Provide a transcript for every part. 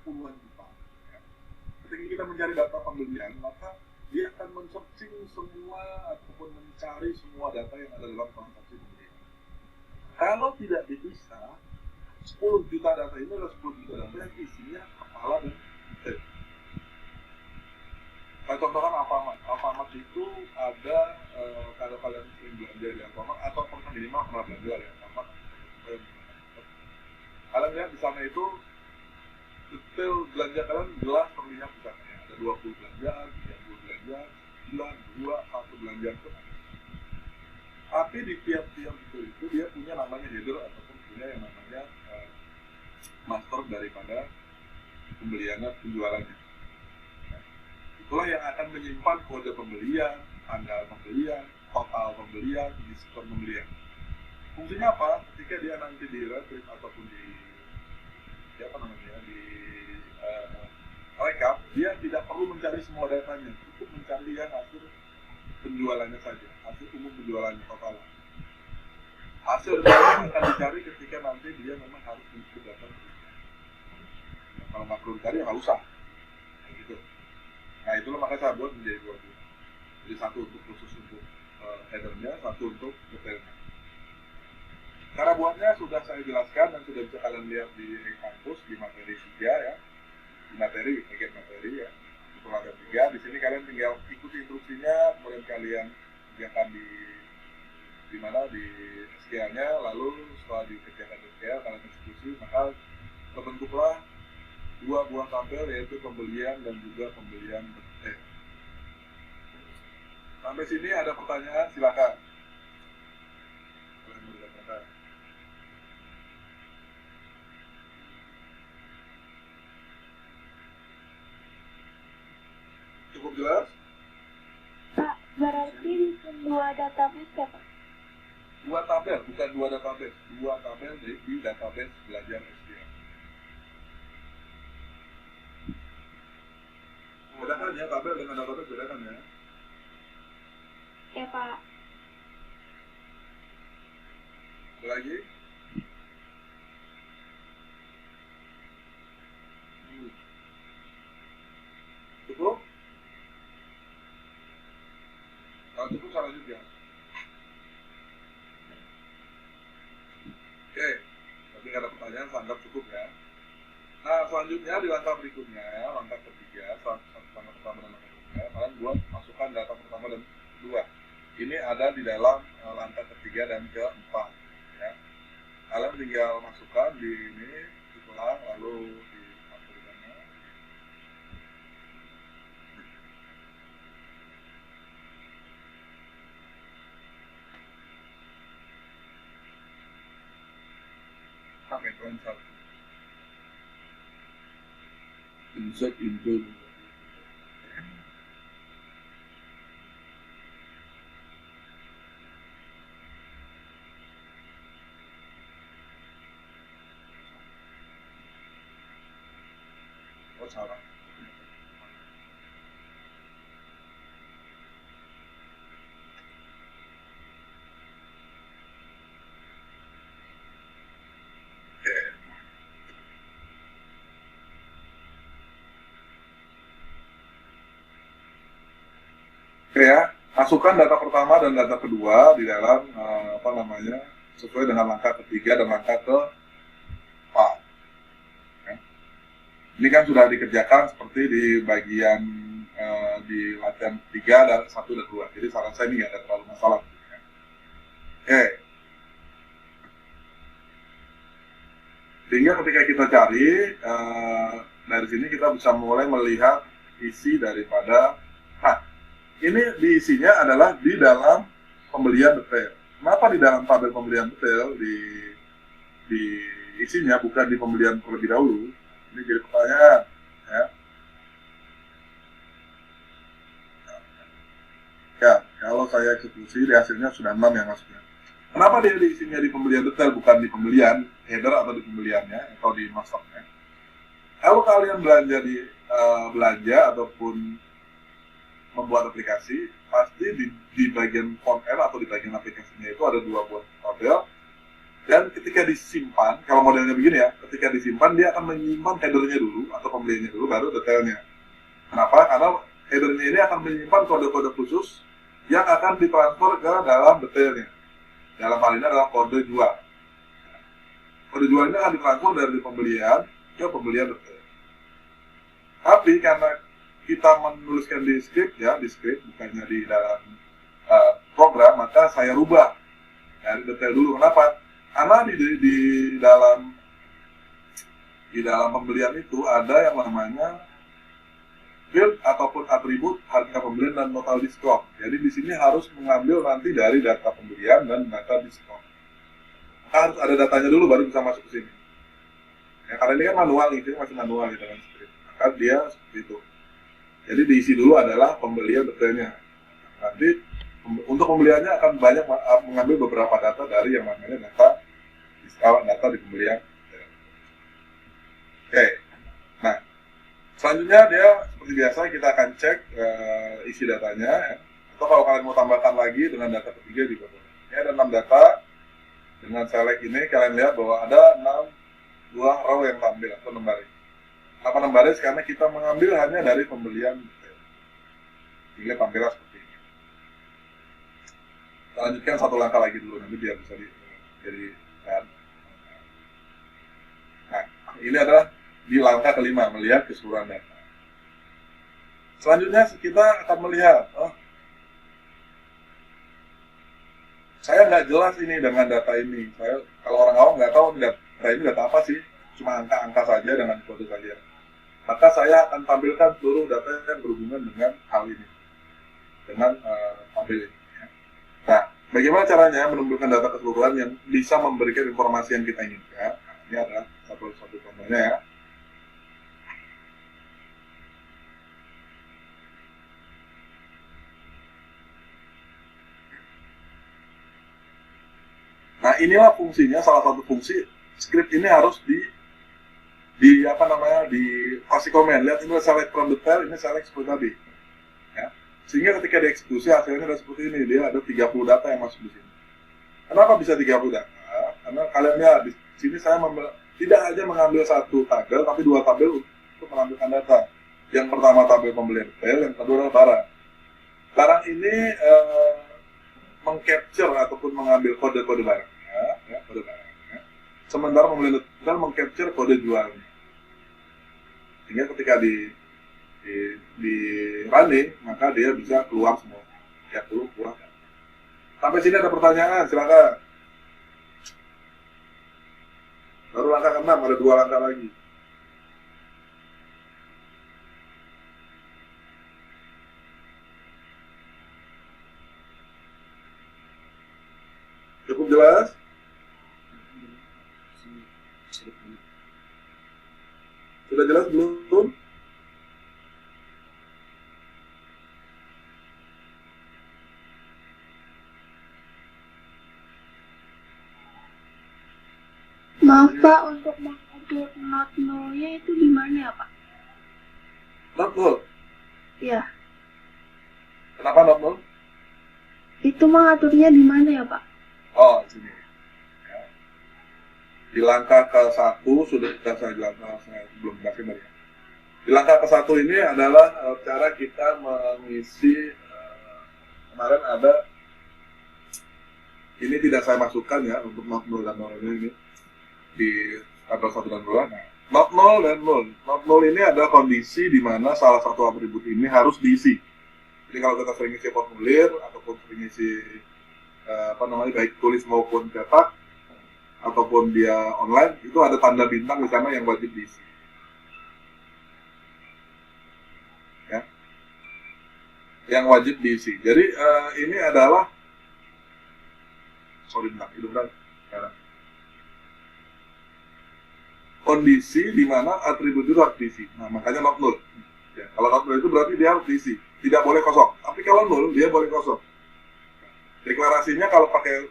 puluhan juta. Ya. Ketika kita mencari data pembelian, maka dia akan men-searching semua ataupun mencari semua data yang ada dalam transaksi pembelian. Kalau tidak dipisah, 10 juta data ini adalah 10 juta data yang isinya kepala dan detail. Saya contohkan Alfamart itu ada, kalau kalian sering belanja di Alfamart atau pernah minimal pernah belanja di Alfamart, kalian lihat di sana itu detail belanja kalian jelas terlihat di sana. Ada 20 belanjaan, 30 belanjaan, 9, 2, 1 belanjaan itu. Tapi di tiap-tiap itu dia punya namanya header ataupun punya yang namanya master daripada pembeliannya, penjualannya. Itulah yang akan menyimpan kode pembelian, tanggal pembelian, total pembelian, diskon pembelian. Fungsinya apa? Ketika dia nanti di retrieve ataupun di rekap, dia tidak perlu mencari semua datanya, cukup mencari yang hasil penjualannya saja, hasil umum penjualannya total. Hasil penjualan akan dicari ketika nanti dia memang harus mengisi data. Kalau nggak perlu dicari, nggak usah. Gitu. Nah itulah makanya saya buat menjadi 2 buku. Jadi satu untuk khusus untuk headernya, satu untuk detailnya. Cara buatnya sudah saya jelaskan dan sudah bisa kalian lihat di kampus di materi 3 ya, di materi, bagian materi ya, untuk materi 3. Di sini kalian tinggal ikuti instruksinya, kemudian kalian kerjakan di mana di SQL-nya, lalu setelah dikerjakan di SQL kalian eksekusi, maka terbentuklah 2 buah tabel yaitu pembelian dan juga pembelian detail. Sampai sini ada pertanyaan, silakan. Cukup jelas? Pak, berarti bikin 2 database ya Pak? 2 tabel, bukan 2 database. 2 tabel di database belajar SQL. Bedakan ya, tabel dengan database bedakan ya. Ya Pak. Ada lagi? Cukup? Kalau cukup salah juga. Oke, tapi nggak ada pertanyaan, saya anggap cukup ya. Nah, selanjutnya di langkah berikutnya, langkah ketiga, langkah pertama dan langkah ketiga, kalian buat masukkan data pertama dan kedua. Ini ada di dalam langkah ketiga dan keempat. Ya. Kalian tinggal masukkan di ini, ditulang, lalu dimasukkan di sana. Pakai poin 1. Insert into salah. Oke ya, masukkan data pertama dan data kedua di dalam sesuai dengan langkah ketiga dan langkah keempat. Ya. Ini kan sudah dikerjakan seperti di bagian di latihan 3 dan 1 dan 2. Jadi saran saya ini nggak ada terlalu masalah. Ya. Oke. Sehingga ketika kita cari dari sini kita bisa mulai melihat isi daripada ini diisinya adalah di dalam pembelian detail. Kenapa di dalam tabel pembelian detail di isinya bukan di pembelian terlebih dahulu? Ini jadi pertanyaan. Ya. Ya, kalau saya eksekusi di hasilnya sudah 6 yang masuknya. Kenapa dia diisinya di pembelian detail bukan di pembelian header atau di pembeliannya atau di masternya? Kalau kalian belanja ataupun membuat aplikasi, pasti di bagian front end atau di bagian aplikasinya itu ada 2 buah tabel Dan ketika disimpan, kalau modelnya begini ya, ketika disimpan dia akan menyimpan headernya dulu atau pembeliannya dulu, baru detailnya. Kenapa? Karena headernya ini akan menyimpan kode-kode khusus yang akan ditransfer ke dalam detailnya. Dalam hal ini adalah kode jual. Kode jual ini akan ditransfer dari pembelian ke pembelian detail. Tapi karena kita menuliskan di script ya, di script bukannya di dalam program, maka saya rubah dari detail dulu. Kenapa? Karena di dalam pembelian itu ada yang namanya field ataupun atribut harga pembelian dan total diskon. Jadi di sini harus mengambil nanti dari data pembelian dan data diskon. Harus ada datanya dulu baru bisa masuk ke sini. Ya, karena ini kan manual, ini masih manual gitu kan. Maka dia seperti itu. Jadi diisi dulu adalah pembelian detailnya. Nanti untuk pembeliannya akan banyak mengambil beberapa data dari yang namanya data diskon, data di pembelian. Oke. Nah, selanjutnya dia seperti biasa kita akan cek isi datanya. Ya. Atau kalau kalian mau tambahkan lagi dengan data ketiga juga boleh. Ini ada 6 data. Dengan select ini kalian lihat bahwa ada 6 buah row yang tampil atau 6 baris. Kenapa 6 baris? Karena kita mengambil hanya dari pembelian detail. Sehingga tampilnya seperti ini. Kita lanjutkan satu langkah lagi dulu, nanti biar bisa jadi kan. Nah, ini adalah di langkah kelima, melihat keseluruhan data. Selanjutnya kita akan melihat, saya nggak jelas ini dengan data ini. Kalau orang awam nggak tahu data ini data apa sih, cuma angka-angka saja dengan kode saja. Maka saya akan tampilkan seluruh data yang berhubungan dengan hal ini, dengan tabel ini. Ya. Nah, bagaimana caranya menemukan data keseluruhan yang bisa memberikan informasi yang kita inginkan? Nah, ini adalah satu contohnya ya. Nah, inilah fungsinya, salah satu fungsi script ini harus di kasih komen. Lihat ini select from detail, ini select seperti tadi. Ya. Sehingga ketika dieksekusi hasilnya ada seperti ini, dia ada 30 data yang masuk di sini. Kenapa bisa 30 data? Karena kalian lihat di sini saya tidak hanya mengambil satu tabel, tapi 2 tabel untuk mengambilkan data. Yang pertama tabel pembelian detail, yang kedua adalah barang. Barang ini mengcapture ataupun mengambil kode-kode barangnya, ya, kode barangnya. Sementara pembelian detail mengcapture kode jualnya. Sehingga ketika di running, maka dia bisa keluar semua. Ya, keluar. Sampai sini ada pertanyaan, silakan. Baru langkah ke-6, ada 2 langkah lagi. Cukup jelas? Sudah jelas belum? Maaf Pak, untuk mengatur not null-nya itu di mana ya Pak? Not null? Iya. Kenapa not null? Itu mengaturnya di mana ya Pak? Oh, sini. Ya. Di langkah ke-1 sudah saya jelaskan, saya belum jelaskan tadi. Di langkah ke-1 ini adalah cara kita mengisi, kemarin ada, ini tidak saya masukkan ya untuk not null dan null ini di tabel 1 dan 2. Nah, not null dan null. Not null ini adalah kondisi di mana salah satu atribut ini harus diisi. Jadi kalau kita sering isi formulir ataupun sering isi baik tulis maupun cetak ataupun dia online, itu ada tanda bintang di sana yang wajib diisi. Ya. Yang wajib diisi. Jadi ini adalah kondisi di mana atribut itu harus diisi. Nah, makanya not null. Ya, kalau not null itu berarti dia harus diisi, tidak boleh kosong. Tapi kalau null dia boleh kosong. Deklarasinya kalau pakai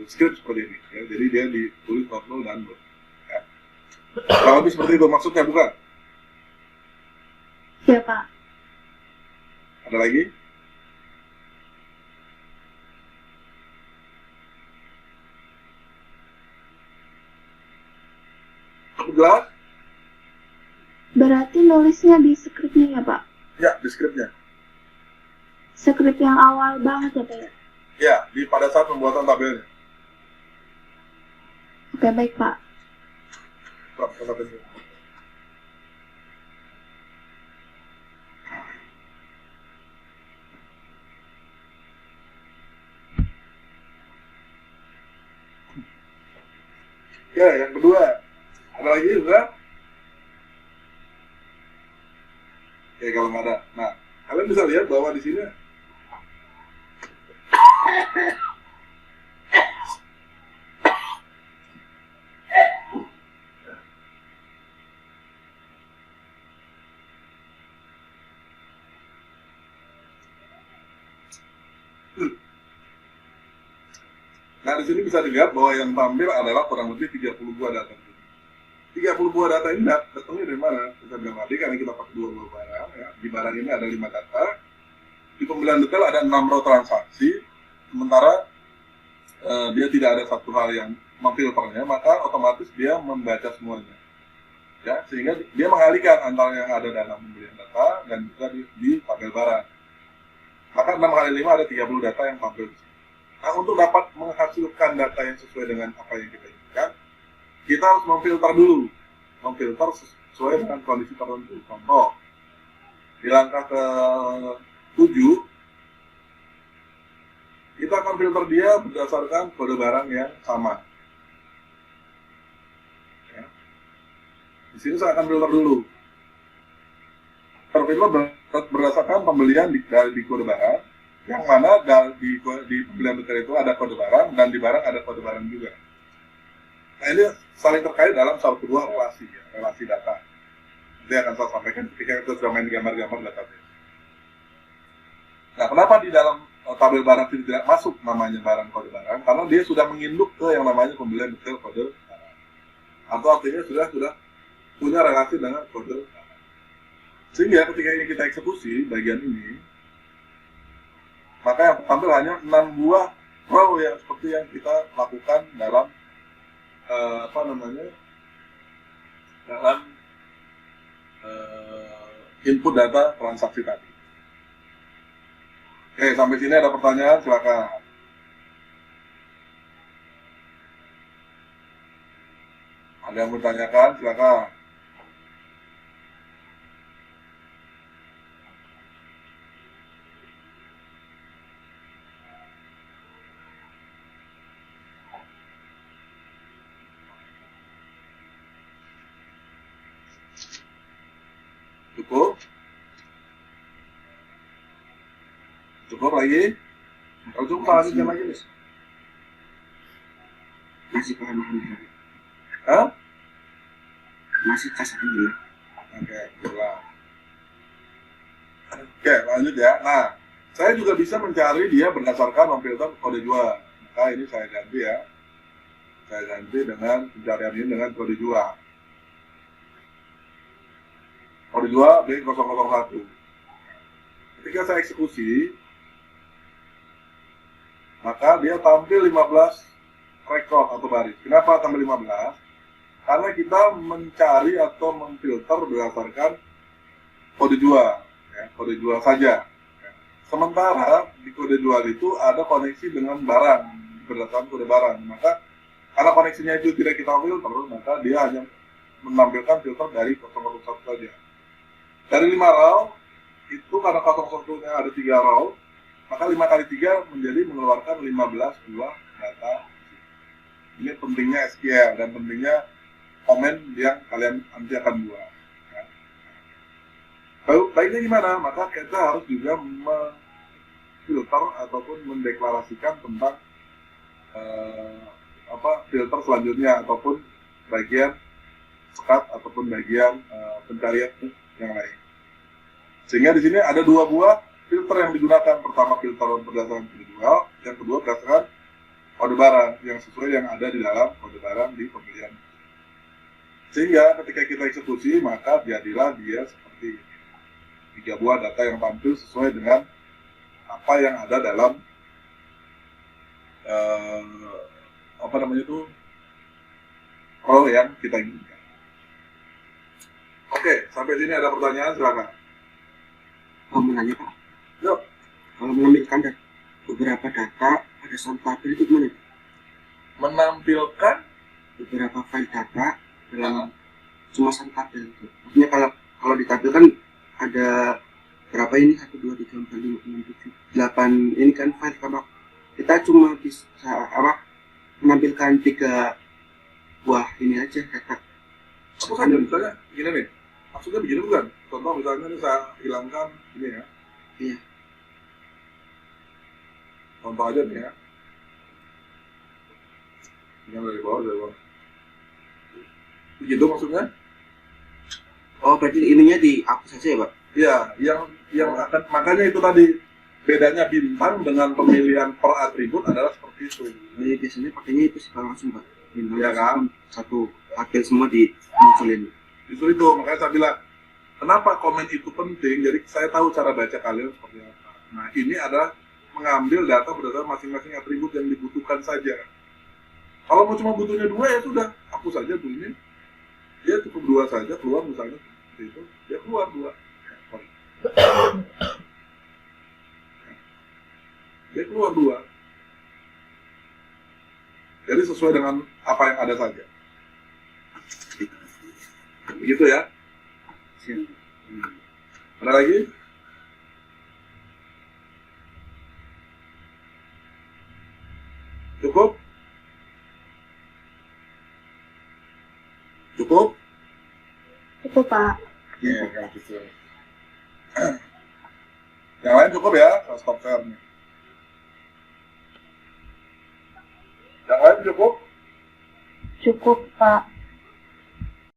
script seperti ini. Ya. Jadi dia ditulis not null dan null. Ya. Kalau lebih seperti itu maksudnya bukan? Ya Pak. Ada lagi? Cukup jelas? Berarti nulisnya di skripnya ya Pak? Ya, di skripnya. Skrip yang awal banget ya Pak ya? Ya, pada saat pembuatan tabelnya. Oke baik Pak. Ya, yang kedua. Ada lagi juga? Oke, kalau nggak ada. Nah, kalian bisa lihat bahwa di sini nah, di sini bisa dilihat bahwa yang tampil adalah kurang lebih 30 buah data. 30 buah data ini datangnya dari mana? Kita bilang tadi karena kita pakai 2 buah barang, ya. Di barang ini ada 5 data. Di pembelian detail ada 6 row transaksi, sementara dia tidak ada satu hal yang memfilternya, maka otomatis dia membaca semuanya. Ya, sehingga dia mengalihkan antara yang ada dalam pembelian data dan juga di tabel barang. Maka 6 kali 5 ada 30 data yang tampil di sini. Nah, untuk dapat menghasilkan data yang sesuai dengan apa yang kita inginkan, kita harus memfilter dulu. Memfilter sesuai dengan kondisi tertentu. Contoh, di langkah ke-7, kita akan filter dia berdasarkan kode barang yang sama. Ya. Di sini saya akan filter dulu. Terfilter berdasarkan pembelian di kode barang, yang mana di pembelian detail itu ada kode barang, dan di barang ada kode barang juga. Nah, ini saling terkait dalam satu buah relasi, ya, relasi data. Nanti akan saya sampaikan ketika kita sudah main gambar-gambar database. Nah, kenapa di dalam tabel barang itu tidak masuk namanya barang kode barang? Karena dia sudah menginduk ke yang namanya pembelian detail kode barang. Atau artinya sudah punya relasi dengan kode barang. Sehingga ketika ini kita eksekusi bagian ini, maka yang tampil hanya 6 buah row yang seperti yang kita lakukan dalam dalam input data transaksi tadi. Oke, sampai sini ada pertanyaan, silakan. Ada yang bertanyakan, silakan. Cukup? Cukup lagi? Kalau cukup lanjutkan lagi nih. Masih paham dulu. Hah? Masih kasar dulu. Oke, pulang. Oke, lanjut ya. Nah, saya juga bisa mencari dia berdasarkan memfilter kode jual. Maka ini saya ganti ya. Saya ganti dengan pencarian ini dengan kode jual. Kode jual B001. Ketika saya eksekusi, maka dia tampil 15 rekor atau baris. Kenapa tampil 15? Karena kita mencari atau memfilter berdasarkan kode jual, ya, kode jual saja. Ya. Sementara di kode jual itu ada koneksi dengan barang, berdasarkan kode barang. Maka karena koneksinya itu tidak kita filter, maka dia hanya menampilkan filter dari 001 saja. Dari 5 row, itu karena 001-nya ada 3 row, maka 5 kali 3 menjadi mengeluarkan 15 buah data. Ini pentingnya SQL dan pentingnya komen yang kalian nanti akan buat. Ya. Baiknya gimana? Maka kita harus juga memfilter ataupun mendeklarasikan tentang filter selanjutnya ataupun bagian sekat ataupun bagian pencarian yang lain. Sehingga di sini ada 2 buah filter yang digunakan. Pertama filter berdasarkan kode jual, yang kedua berdasarkan kode barang yang sesuai yang ada di dalam kode barang di pembelian. Sehingga ketika kita eksekusi maka jadilah dia seperti ini. 3 buah data yang tampil sesuai dengan apa yang ada dalam apa namanya itu row yang kita inginkan. Oke, sampai sini ada pertanyaan, silakan. Oh, menanya Pak, Yuk. kalau menampilkan beberapa data pada satu tabel itu gimana? Menampilkan Beberapa file data dalam cuma satu tabel itu. Maksudnya kalau ditampilkan ada berapa ini 1, 2, 3, 4, 5, 6, 7, 8 ini kan file. Kalau kita cuma bisa menampilkan 3 buah ini aja data. apa saja, misalnya gini nih, maksudnya begini bukan? Contoh misalnya ini saya hilangkan ini ya. Iya. Contoh aja nih ya. Yang dari bawah. Begitu maksudnya? Oh, berarti ininya dihapus saja ya Pak? Iya, yang akan, makanya itu tadi bedanya bintang dengan pemilihan per atribut adalah seperti itu. Jadi biasanya pakainya itu sih kalau langsung Pak. Iya kan? Satu tabel semua dimunculin. Justru itu, makanya saya bilang, kenapa komen itu penting, jadi saya tahu cara baca kalian seperti apa. Nah, ini adalah mengambil data berdasarkan masing-masing atribut yang dibutuhkan saja. Kalau mau cuma butuhnya 2 ya sudah, hapus saja tuh ini. Dia cukup 2 saja, keluar misalnya seperti itu, dia keluar 2. Dia keluar 2. Jadi sesuai dengan apa yang ada saja. Begitu ya. Siap. Ada lagi? Cukup? Cukup? Cukup, Pak. Iya, kalau cukup. Yang lain cukup ya, saya stop share-nya. Yang lain cukup? Cukup, Pak.